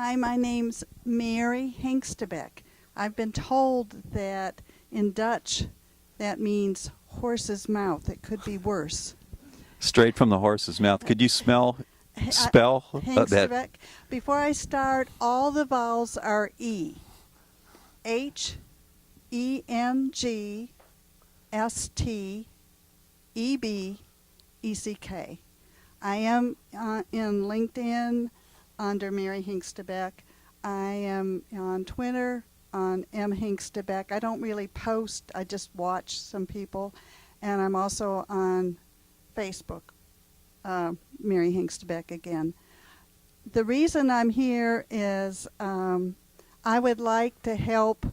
Hi, my name's Mary Hengstebeck. I've been told that in Dutch that means horse's mouth. It could be worse. Straight from the horse's mouth. Could you spell that? Hengstebeck. Before I start, all the vowels are E. Hengstebeck. I am in LinkedIn under Mary Hengstebeck. I am on Twitter on M. Hengstebeck. I don't really post. I just watch some people. And I'm also on Facebook, Mary Hengstebeck again. The reason I'm here is I would like to help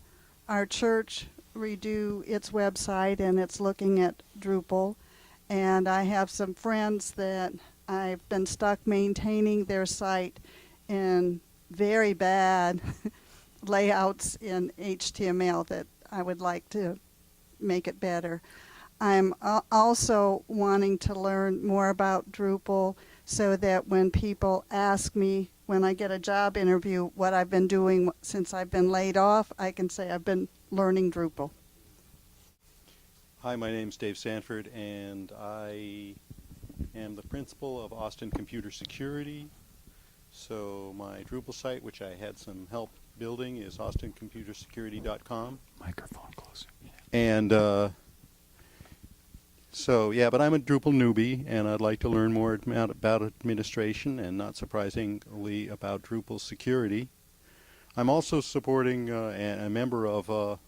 our church redo its website, and it's looking at Drupal. And I have some friends that I've been stuck maintaining their site in very bad layouts in HTML that I would like to make it better. I'm also wanting to learn more about Drupal so that when people ask me when I get a job interview what I've been doing since I've been laid off, I can say I've been learning Drupal. Hi, my name's Dave Sanford, and I am the principal of Austin Computer Security. So my Drupal site, which I had some help building, is austincomputersecurity.com. Microphone closer. And but I'm a Drupal newbie, and I'd like to learn more about administration, and not surprisingly about Drupal security. I'm also supporting a member of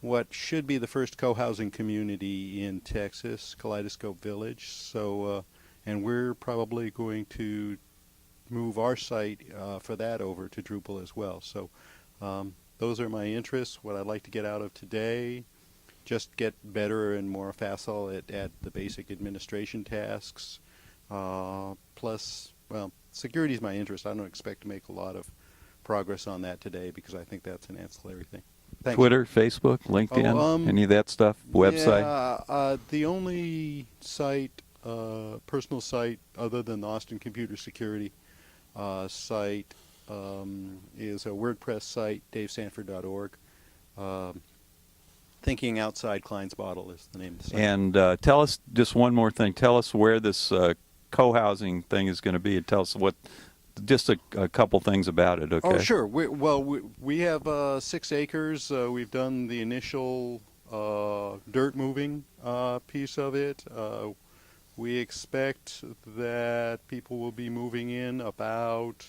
what should be the first co-housing community in Texas, Kaleidoscope Village. So, and we're probably going to move our site for that over to Drupal as well. So those are my interests, what I'd like to get out of today. Just get better and more facile at the basic administration tasks. Plus, well, security is my interest. I don't expect to make a lot of progress on that today because I think that's an ancillary thing. Thanks. Twitter, Facebook, LinkedIn, any of that stuff, website? Yeah, the only site, personal site, other than the Austin Computer Security site is a WordPress site, davesanford.org. Thinking Outside Klein's Bottle is the name of the site. And tell us just one more thing. Tell us where this co-housing thing is going to be, and tell us just a couple things about it, okay? Oh, sure. We have 6 acres. We've done the initial dirt moving piece of it. We expect that people will be moving in about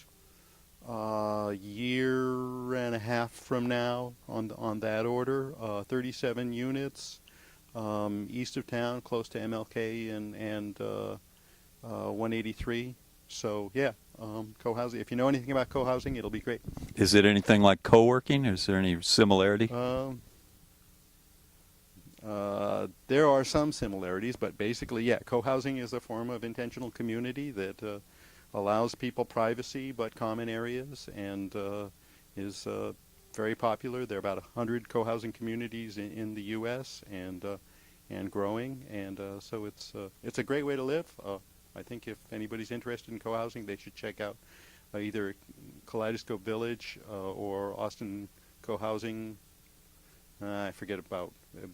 a year and a half from now on that order. 37 units east of town, close to MLK and 183. So yeah, co-housing. If you know anything about co-housing, it'll be great. Is it anything like co-working? Is there any similarity? There are some similarities, but basically, yeah, co-housing is a form of intentional community that allows people privacy but common areas, and is very popular. There are about 100 co-housing communities in the U.S. and growing, and so it's a great way to live. I think if anybody's interested in co-housing, they should check out either Kaleidoscope Village or Austin Co-housing. I forget about,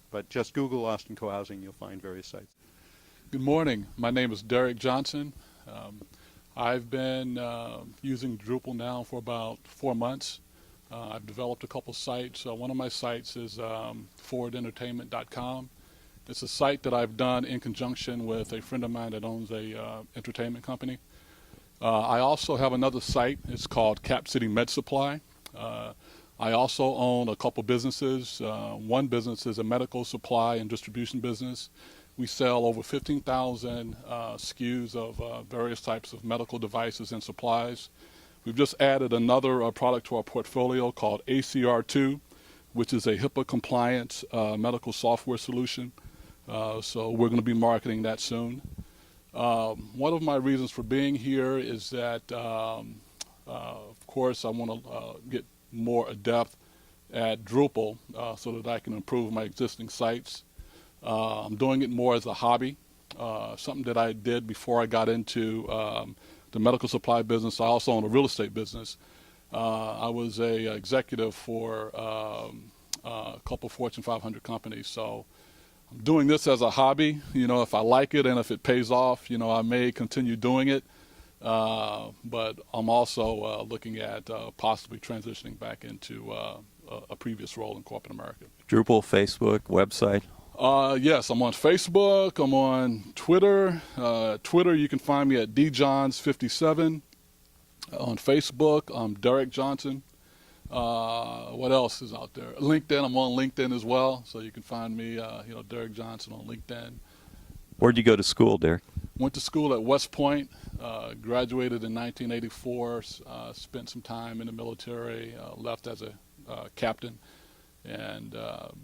but just Google Austin Co-housing, you'll find various sites. Good morning. My name is Derek Johnson. I've been using Drupal now for about 4 months. I've developed a couple sites. One of my sites is forwardentertainment.com. It's a site that I've done in conjunction with a friend of mine that owns a entertainment company. I also have another site. It's called Cap City Med Supply. I also own a couple businesses. One business is a medical supply and distribution business. We sell over 15,000 SKUs of various types of medical devices and supplies. We've just added another product to our portfolio called ACR2, which is a HIPAA-compliant medical software solution. So we're going to be marketing that soon. One of my reasons for being here is that, of course, I want to get more adept at Drupal so that I can improve my existing sites. I'm doing it more as a hobby, something that I did before I got into the medical supply business. I also own a real estate business. I was a executive for a couple Fortune 500 companies. So I'm doing this as a hobby. If I like it and if it pays off, I may continue doing it. But I'm also looking at possibly transitioning back into a previous role in corporate America. Drupal, Facebook, website. Yes, I'm on Facebook. I'm on Twitter. Twitter, you can find me at djohns57. On Facebook, I'm Derek Johnson. What else is out there? LinkedIn, I'm on LinkedIn as well, so you can find me, Derek Johnson on LinkedIn. Where'd you go to school, Derek? Went to school at West Point, graduated in 1984, spent some time in the military, left as a captain, and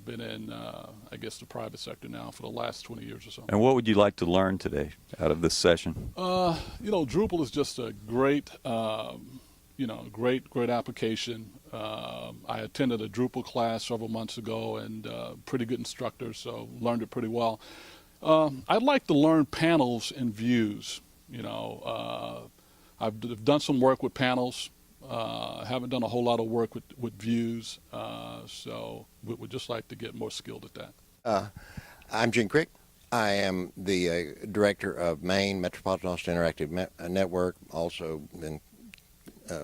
been in, the private sector now for the last 20 years or so. And what would you like to learn today out of this session? Drupal is just a great, great application. I attended a Drupal class several months ago, and pretty good instructor, so learned it pretty well. I'd like to learn panels and views. I've done some work with panels. Haven't done a whole lot of work with views, so would just like to get more skilled at that. I'm Jim Crick. I am the director of Maine Metropolitan Austin Interactive Network, also been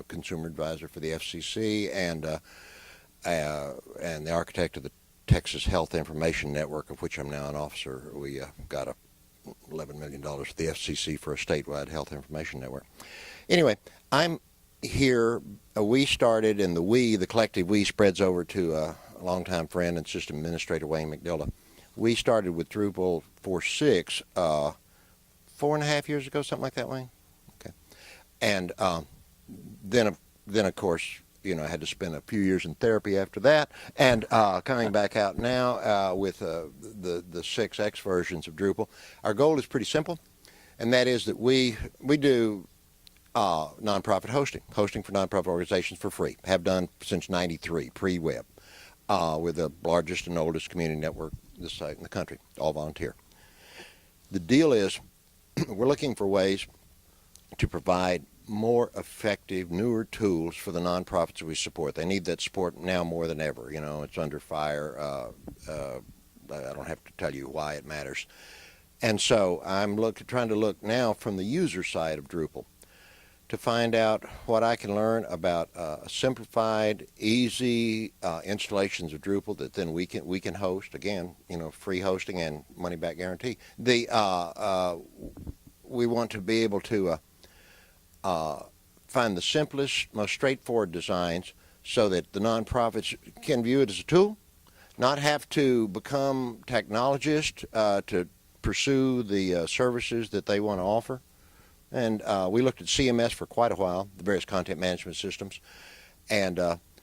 consumer advisor for the FCC, and the architect of the Texas Health Information Network, of which I'm now an officer. We got $11 million for the FCC for a statewide health information network. Anyway, I'm here. We started, and the collective we spreads over to a longtime friend and system administrator, Wayne McDilla. We started with Drupal 4.6 4.5 years ago, something like that, Wayne? Okay. And then of course, I had to spend a few years in therapy after that, and coming back out now with the 6X versions of Drupal. Our goal is pretty simple, and that is that we do nonprofit hosting for nonprofit organizations for free. Have done since '93, pre-web. We're the largest and oldest community network this site in the country, all volunteer. The deal is, we're looking for ways to provide more effective, newer tools for the nonprofits that we support. They need that support now more than ever. It's under fire. I don't have to tell you why it matters. And so I'm trying to look now from the user side of Drupal to find out what I can learn about simplified, easy installations of Drupal that then we can host. Again, free hosting and money back guarantee. We want to be able to find the simplest, most straightforward designs so that the nonprofits can view it as a tool, not have to become technologists to pursue the services that they want to offer. And we looked at CMS for quite a while, the various content management systems, and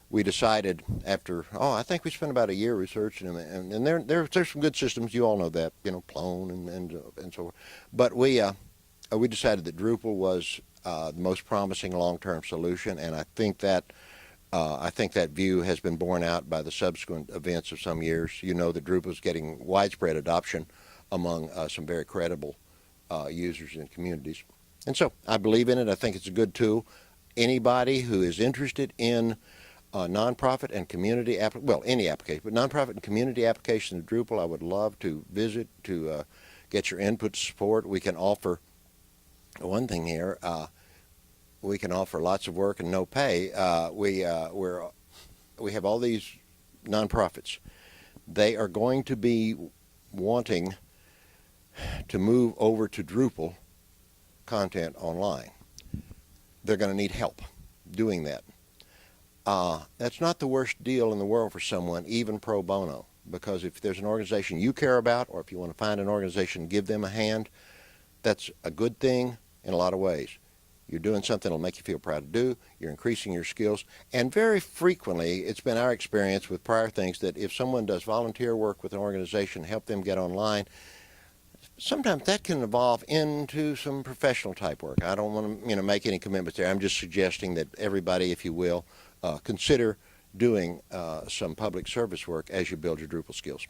we decided after, I think we spent about a year researching them, and there's some good systems, you all know that, Plone and so forth. But we decided that Drupal was the most promising long-term solution, and I think that view has been borne out by the subsequent events of some years. That Drupal is getting widespread adoption among some very credible users and communities. And so I believe in it. I think it's a good tool. Anybody who is interested in nonprofit and community, any application, but nonprofit and community applications of Drupal, I would love to visit to get your input, support. We can offer one thing here. We can offer lots of work and no pay. We have all these nonprofits. They are going to be wanting to move over to Drupal content online. They're going to need help doing that. That's not the worst deal in the world for someone, even pro bono, because if there's an organization you care about, or if you want to find an organization and give them a hand, that's a good thing in a lot of ways. You're doing something that'll make you feel proud to do. You're increasing your skills. And very frequently, it's been our experience with prior things that if someone does volunteer work with an organization, help them get online, sometimes that can evolve into some professional type work. I don't want to make any commitments there. I'm just suggesting that everybody, if you will, consider doing some public service work as you build your Drupal skills.